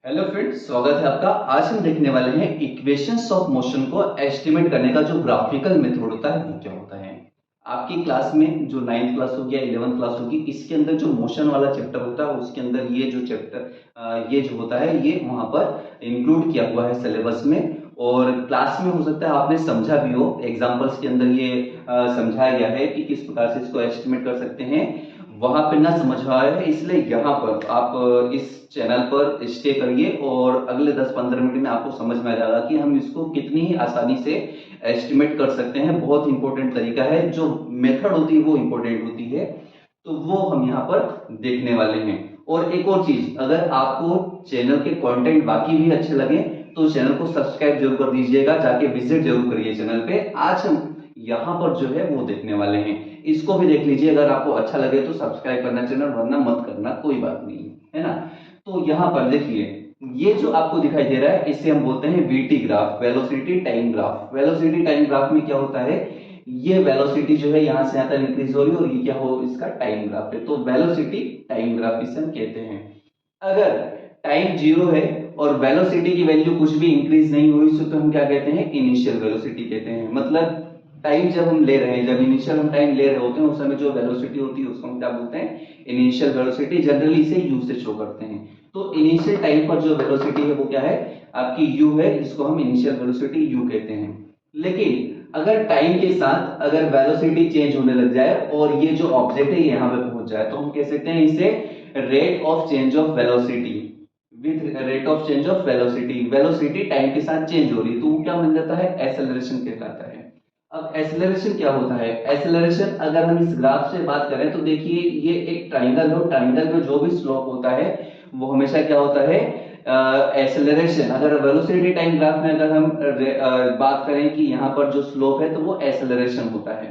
Hello friends, स्वागत है आपका। आज हम देखने वाले हैं इक्वेशंस ऑफ मोशन को एस्टिमेट करने का जो ग्राफिकल मेथड होता है वो क्या होता है। आपकी क्लास में जो 9th क्लास होगी या 11th क्लास होगी, इसके अंदर जो मोशन वाला चैप्टर होता है उसके अंदर ये जो चैप्टर ये जो होता है ये वहां पर इंक्लूड किया हुआ है सिलेबस में। और क्लास में हो सकता है आपने समझा भी हो, एग्जाम्पल्स के अंदर ये समझाया गया है कि किस प्रकार से इसको एस्टिमेट कर सकते हैं। वहां पे ना समझ आया है, इसलिए यहाँ पर आप इस चैनल पर स्टे करिए और अगले 10-15 मिनट में आपको समझ में आ जाएगा कि हम इसको कितनी ही आसानी से एस्टिमेट कर सकते हैं। बहुत इंपॉर्टेंट तरीका है, जो मेथड होती है वो इंपॉर्टेंट होती है, तो वो हम यहाँ पर देखने वाले हैं। और एक और चीज, अगर आपको चैनल के कंटेंट बाकी भी अच्छे लगे तो चैनल को सब्सक्राइब जरूर कर दीजिएगा, जाके विजिट जरूर करिए चैनल पे। आज हम यहाँ पर जो है वो देखने वाले हैं, इसको भी देख लीजिए। अगर आपको अच्छा लगे तो सब्सक्राइब करना चैनल, वरना मत करना, कोई बात नहीं है ना। तो यहाँ पर देखिए, ये जो आपको दिखाई दे रहा है इसे हम बोलते हैं VT graph, velocity time graph. Velocity time graph में क्या होता है, ये वेलोसिटी जो है यहाँ से यहाँ तक इंक्रीज हो रही है और ये क्या हो, इसका टाइम ग्राफ है। तो वेलोसिटी टाइम ग्राफ इसे हम कहते हैं। अगर टाइम जीरो है और वेलोसिटी की वैल्यू कुछ भी इंक्रीज नहीं हुई तो हम क्या कहते हैं, इनिशियल वेलोसिटी कहते हैं। मतलब टाइम जब हम ले रहे हैं, जब इनिशियल हम टाइम ले रहे होते हैं उस समय जो वेलोसिटी होती है उसको हम क्या बोलते हैं, इनिशियल वेलोसिटी। जनरली इसे यू से शो करते हैं। तो इनिशियल टाइम पर जो वेलोसिटी है वो क्या है, आपकी यू है, जिसको हम इनिशियल वेलोसिटी यू कहते हैं। लेकिन अगर टाइम के साथ अगर वेलोसिटी चेंज होने लग जाए और ये जो ऑब्जेक्ट है यहाँ पे पहुंच जाए तो हम कह सकते हैं इसे rate of change of velocity. With rate of change of velocity, velocity time के साथ चेंज हो रही है तो वो क्या बन जाता है, एक्सेलरेशन कहलाता है। अब एक्सेलरेशन क्या होता है, एक्सेलरेशन अगर हम इस ग्राफ से बात करें तो देखिए ये एक ट्राइंगल हो, ट्राइंगल में जो भी स्लोप होता है वो हमेशा क्या होता है, एक्सेलरेशन। अगर वेलोसिटी टाइम ग्राफ में अगर हम बात करें कि यहाँ पर जो स्लोप है तो वो एक्सेलरेशन होता है।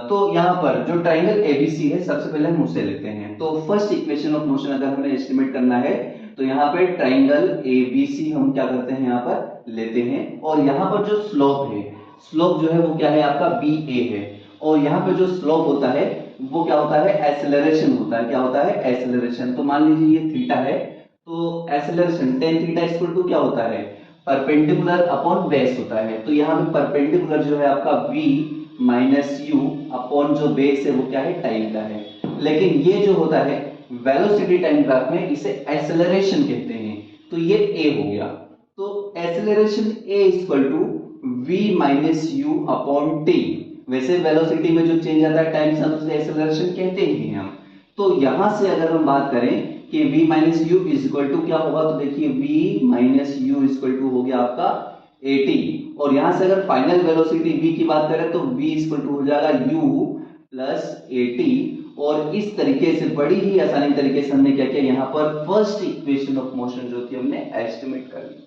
तो यहाँ पर जो ट्राइंगल एबीसी है, सबसे पहले हम उसे लेते हैं। तो फर्स्ट इक्वेशन ऑफ मोशन अगर हमें एस्टिमेट करना है तो यहाँ पे ट्राइंगल एबीसी हम क्या करते हैं, यहाँ पर लेते हैं। और यहाँ पर जो स्लोप है, स्लोप जो है वो क्या है, आपका बी ए है। और यहाँ पे जो स्लोप होता है वो क्या होता है, एक्सेलरेशन होता है। क्या होता है, एक्सेलरेशन। तो मान लीजिए ये थीटा है, तो acceleration tan theta equal to क्या होता है, परपेंडिकुलर अपॉन बेस होता है। तो यहाँ पे परपेंडिकुलर जो है आपका v माइनस यू अपॉन जो बेस है वो क्या है, टाइम का है। लेकिन ये जो होता है वेलोसिटी टाइम ग्राफ में इसे एक्सेलरेशन कहते हैं। तो ये a हो गया। तो acceleration a equal to v minus u upon t. वैसे वेलोसिटी में जो चेंज आता है टाइम के साथ उसे एक्सेलरेशन कहते ही हैं हम। तो यहां से अगर हम बात करें कि v minus u is equal to क्या होगा, तो देखिए v minus u is equal to हो गया आपका 80। और यहां से अगर फाइनल वेलोसिटी v की बात करें तो v इज इक्वल टू हो जाएगा u प्लस 80। और इस तरीके से बड़ी ही आसानी तरीके से हमने क्या किया, यहाँ पर फर्स्ट इक्वेशन ऑफ मोशन जो थी हमने एस्टिमेट कर ली।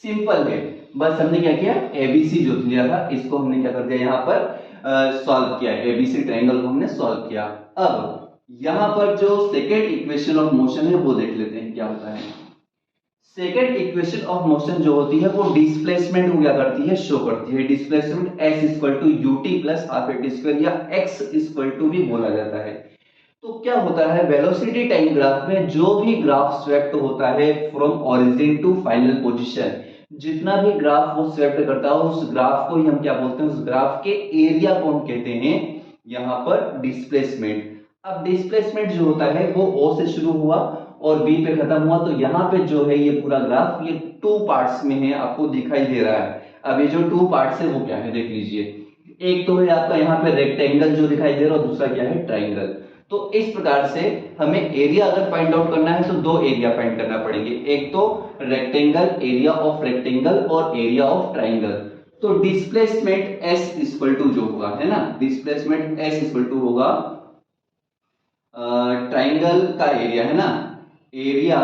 सिंपल है, बस हमने क्या किया, एबीसी जो दिया था इसको हमने क्या कर दिया, यहाँ पर सॉल्व किया, एबीसी ट्रायंगल को हमने सॉल्व किया। अब यहां पर जो सेकेंड इक्वेशन ऑफ मोशन है वो देख लेते हैं क्या होता है। सेकेंड इक्वेशन ऑफ मोशन जो होती है वो डिस्प्लेसमेंट को क्या करती है, शो करती है। Displacement s equal to u t plus half a t square या x इक्वल टू भी बोला जाता है। तो क्या होता है, वेलोसिटी टाइम ग्राफ में जो भी ग्राफ स्वेप्ट होता है from origin to final position, जितना भी ग्राफ वो स्वेप्ट करता है उस ग्राफ को ही हम क्या बोलते हैं, उस ग्राफ के एरिया को हम कहते हैं यहाँ पर डिस्प्लेसमेंट। अब डिस्प्लेसमेंट जो होता है वो O से शुरू हुआ और B पे खत्म हुआ। तो यहाँ पे जो है ये पूरा ग्राफ ये टू पार्ट्स में है, आपको दिखाई दे रहा है। अब ये जो टू पार्ट्स है वो क्या है, देख लीजिए। एक तो है आपका यहाँ पे रेक्टेंगल जो दिखाई दे रहा है और दूसरा क्या है, ट्राइंगल। तो इस प्रकार से हमें एरिया अगर फाइंड आउट करना है तो दो एरिया फाइंड करना पड़ेंगे, एक तो रेक्टेंगल, एरिया ऑफ रेक्टेंगल और एरिया ऑफ ट्राइंगल। तो डिस्प्लेसमेंट S इक्वल टू जो होगा, है ना, डिस्प्लेसमेंट S इक्वल टू होगा ट्राइंगल का एरिया, है ना, area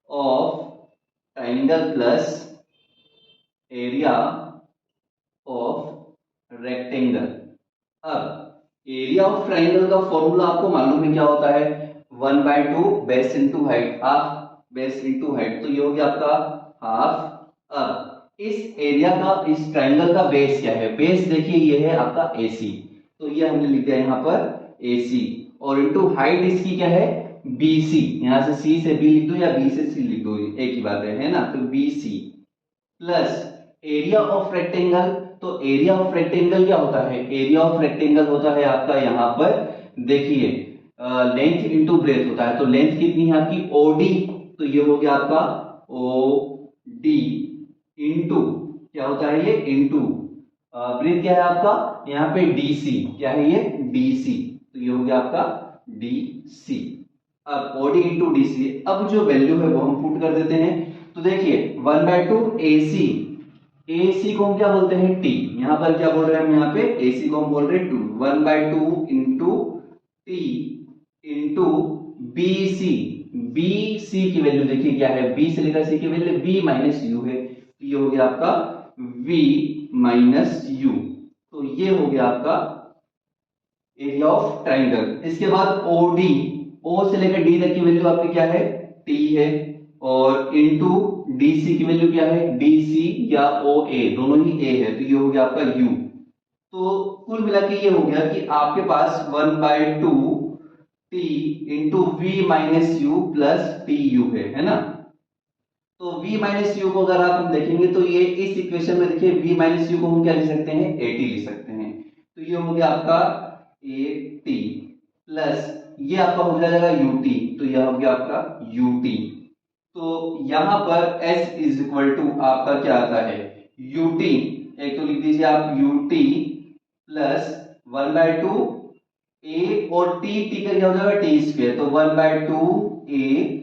of triangle plus area of rectangle. अब एरिया ऑफ ट्राइंगल का फॉर्मूला आपको मालूम है क्या होता है, 1/2 base into height, half base into height. तो ये हो गया आपका हाफ। अब इस एरिया का, इस ट्राइंगल का बेस क्या है, बेस देखिए ये है आपका AC। तो ये हमने लिख दिया यहाँ पर AC और इंटू हाइट इसकी क्या है बी सी, यहां से सी से बी लिख दो या बी से सी लिख दो, एक ही बात है ना। तो B C plus area of rectangle. तो एरिया ऑफ रेक्टेंगल क्या होता है? एरिया ऑफ रेक्टेंगल होता है आपका यहाँ पर देखिए लेंथ इनटू ब्रेथ होता है। तो लेंथ कितनी है आपकी? ओडी, तो ये हो गया आपका ओ डी इंटू क्या होता है ये? इंटू ब्रेथ क्या है आपका यहाँ पे? डीसी। क्या है ये? डीसी। तो ये हो गया आपका डीसी। अब ओडी इंटू डीसी, अब जो वैल्यू है वो हम पुट कर देते हैं। तो देखिए 1/2 एसी, एसी को हम क्या बोलते हैं? टी। यहां पर क्या बोल रहे हैं हम? यहाँ पे एसी को हम बोल रहे हैं 2, 1/2 into T into BC. BC की वैल्यू देखिए क्या है? बी से लेकर सी की वैल्यू बी माइनस यू है, तो ये हो गया आपका वी माइनस यू। तो ये हो गया आपका एरिया ऑफ ट्राइंगल। इसके बाद ओडी, ओ से लेकर डी तक की वैल्यू आपकी क्या है? टी है, और इंटू डीसी की वैल्यू क्या है? डीसी या ओ ए, दोनों ही ए है, तो ये हो गया आपका यू। तो कुल मिला के ये हो गया कि आपके पास 1/2 t into v minus u plus t u है ना। तो v माइनस यू को अगर आप हम देखेंगे तो ये इस इक्वेशन में देखिए v माइनस यू को हम क्या लिख सकते हैं? 80 लिख सकते हैं। तो ये हो गया आपका 80 प्लस ये आपका हो जाएगा ut, तो यह हो गया आपका ut। तो यहां पर s इज इक्वल टू आपका क्या आता है? ut, एक तो लिख दीजिए आप ut प्लस 1/2 a और t का क्या हो जाएगा? टी स्क्वायर, तो 1/2 a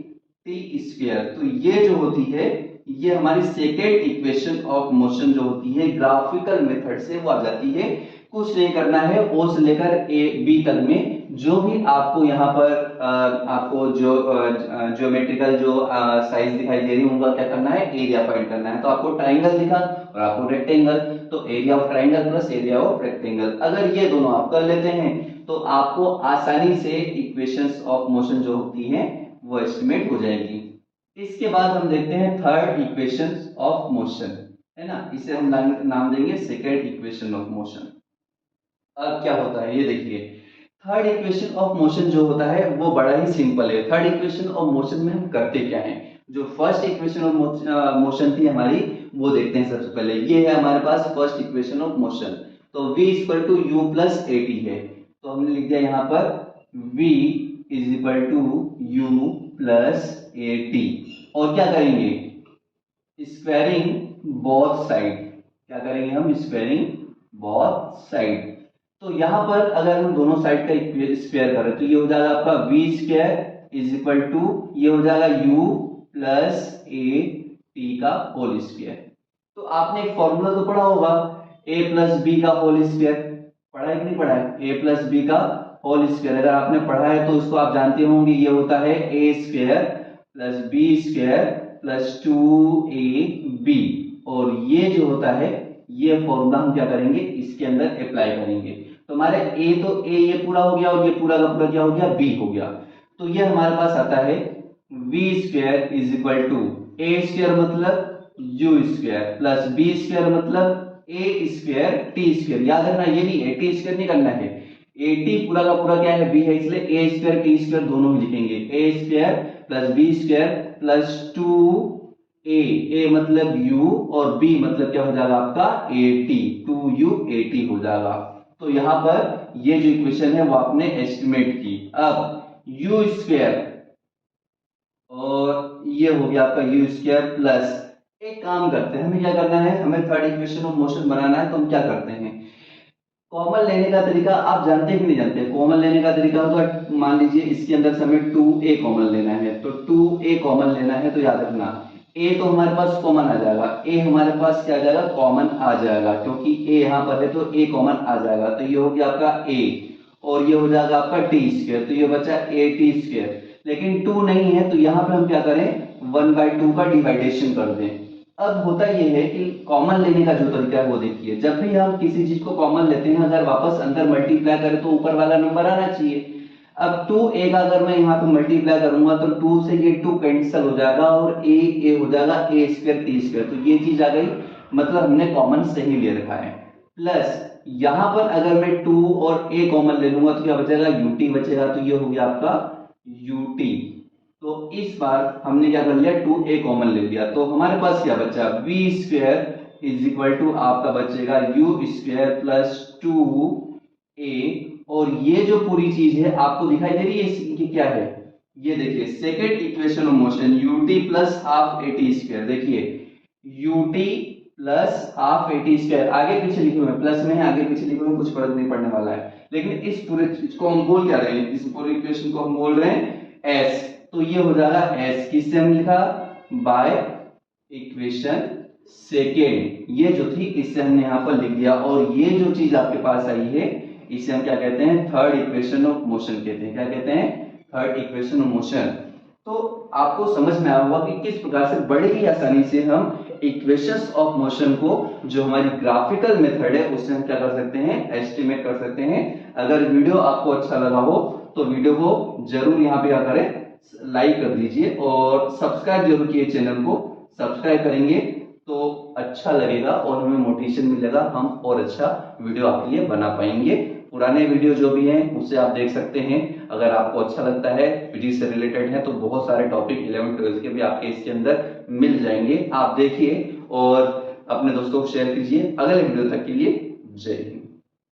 टी स्क्वायर। तो ये जो होती है ये हमारी सेकेंड इक्वेशन ऑफ मोशन जो होती है ग्राफिकल मेथड से वो आ जाती है। कुछ नहीं करना है, ओ से लेकर ए बी तक में जो भी आपको यहाँ पर आपको जो ज्योमेट्रिकल जो साइज दिखाई दे रही है उनका क्या करना है? एरिया फाइंड करना है। तो आपको ट्राइंगल दिखा और आपको रेक्टेंगल, तो area of triangle plus area of rectangle, अगर ये दोनों आप कर लेते हैं तो आपको आसानी से इक्वेशंस ऑफ मोशन जो होती हैं वो एस्टिमेट हो जाएगी। इसके बाद हम देखते हैं थर्ड इक्वेशन ऑफ मोशन, है ना। इसे हम नाम देंगे सेकेंड इक्वेशन ऑफ मोशन। अब क्या होता है ये देखिए, थर्ड इक्वेशन ऑफ मोशन जो होता है वो बड़ा ही सिंपल है। थर्ड इक्वेशन ऑफ मोशन में हम करते क्या है? जो फर्स्ट इक्वेशन ऑफ मोशन थी हमारी वो देखते हैं सबसे पहले। ये है हमारे पास फर्स्ट इक्वेशन ऑफ मोशन। तो v equal to u plus a t है, तो हमने लिख दिया यहाँ पर v is equal to u plus a t, और क्या करेंगे? Squaring both side. क्या करेंगे हम? Squaring both side. तो यहां पर अगर हम दोनों साइड का स्क्वायर करें तो ये हो जाएगा आपका v square is equal to ये हो जाएगा यू प्लस ए टी का होल स्क्वायर। तो आपने एक फॉर्मूला तो पढ़ा होगा, ए प्लस बी का होल स्क्वायर। पढ़ा है कि नहीं पढ़ा है? ए प्लस बी का होल स्क्वायर अगर आपने पढ़ा है तो इसको आप जानते होंगे, ये होता है A square plus B square plus 2ab, और ये जो होता है ये फॉर्मूला हम क्या करेंगे? इसके अंदर अप्लाई करेंगे। तो हमारे a तो a ये पूरा हो गया और ये पूरा का पूरा क्या हो गया? b हो गया। तो ये हमारे पास आता है v square is equal to a square मतलब u square plus b square मतलब a स्क्वायर t स्क्वायर। याद रखना ये नहीं a t स्क्वायर नहीं करना है, a t पूरा का पूरा क्या है? b है, इसलिए a स्क्वायर t स्क्वायर दोनों ही लिखेंगे। a square plus b square plus 2a मतलब u और b मतलब क्या हो जाएगा आपका? at, 2u at हो जाएगा। तो यहां पर ये जो इक्वेशन है वो आपने एस्टिमेट की। अब u स्क्वायर और ये हो गया आपका u स्क्वायर प्लस, एक काम करते हैं, हमें क्या करना है? हमें थर्ड इक्वेशन ऑफ मोशन बनाना है। तो हम क्या करते हैं? कॉमन लेने का तरीका आप जानते हैं कि नहीं जानते? कॉमन लेने का तरीका तो मान लीजिए इसके अंदर से हमें 2a कॉमन लेना है, तो 2a कॉमन लेना है तो याद रखना a तो हमारे पास कॉमन आ जाएगा, a हमारे पास क्या आ जाएगा? कॉमन आ जाएगा, क्योंकि a यहाँ पर है तो a कॉमन आ जाएगा। तो ये हो गया आपका a और ये हो जाएगा आपका टी स्क्वायर, तो ये बचा ए टी स्क्वायर। लेकिन 2 नहीं है तो यहाँ पे हम क्या करें? 1/2 का डिवाइडेशन कर दें। अब होता यह है कि कॉमन लेने का जो तरीका है वो देखिए, जब भी हम किसी चीज को कॉमन लेते हैं अगर वापस अंदर मल्टीप्लाई करें तो ऊपर वाला नंबर आना चाहिए। अब 2a का अगर मैं यहाँ पे मल्टीप्लाई करूंगा तो 2 से ये 2 कैंसिल हो जाएगा और a हो जाएगा a स्क्वायर टी स्क्वायर, तो ये चीज आ गई, मतलब हमने कॉमन सही ले रखा है। प्लस यहाँ पर अगर मैं 2 और a कॉमन ले लूंगा तो क्या बचेगा? ut बचेगा, तो ये हो गया आपका ut। तो इस बार हमने क्या कर लिया, 2a कॉमन ले लिया, तो हमारे पास क्या बचा, b square is equal to आपका बचेगा u स्क्वायर प्लस 2a। और ये जो पूरी चीज है आपको दिखाई दे रही है, इसकी क्या है, ये देखिए second equation of motion ut plus half at square. देखिए ut plus half at square, आगे पीछे लिखे हुए प्लस में है, आगे पीछे लिखे हुए कुछ फर्क नहीं पड़ने वाला है, लेकिन इस पूरे चीज को हम बोल क्या रहे हैं, इस पूरे इक्वेशन को हम बोल रहे हैं s। तो ये हो जाएगा s, किससे हम लिखा, बाय इक्वेशन सेकेंड, ये जो थी इससे हमने यहां पर लिख दिया। और ये जो चीज आपके पास आई है इसे हम क्या कहते हैं, थर्ड इक्वेशन ऑफ मोशन कहते हैं। क्या कहते हैं, थर्ड इक्वेशन ऑफ मोशन। तो आपको समझ में आया होगा कि किस प्रकार से बड़े ही आसानी से हम इक्वेशंस ऑफ मोशन को, जो हमारी ग्राफिकल मेथड है, उससे हम क्या कर सकते हैं, एस्टिमेट कर सकते हैं। अगर वीडियो आपको अच्छा लगा हो तो वीडियो को जरूर यहाँ पे क्या करें, लाइक कर दीजिए और सब्सक्राइब जरूर कीजिए, चैनल को सब्सक्राइब करेंगे तो अच्छा लगेगा और हमें मोटिवेशन मिलेगा, हम और अच्छा वीडियो आपके लिए बना पाएंगे। पुराने वीडियो जो भी हैं उसे आप देख सकते हैं। अगर आपको अच्छा लगता है, फिजिक्स से रिलेटेड है, तो बहुत सारे टॉपिक 11th-12th के भी आपके इसके अंदर मिल जाएंगे, आप देखिए और अपने दोस्तों को शेयर कीजिए। अगले वीडियो तक के लिए जय हिंद।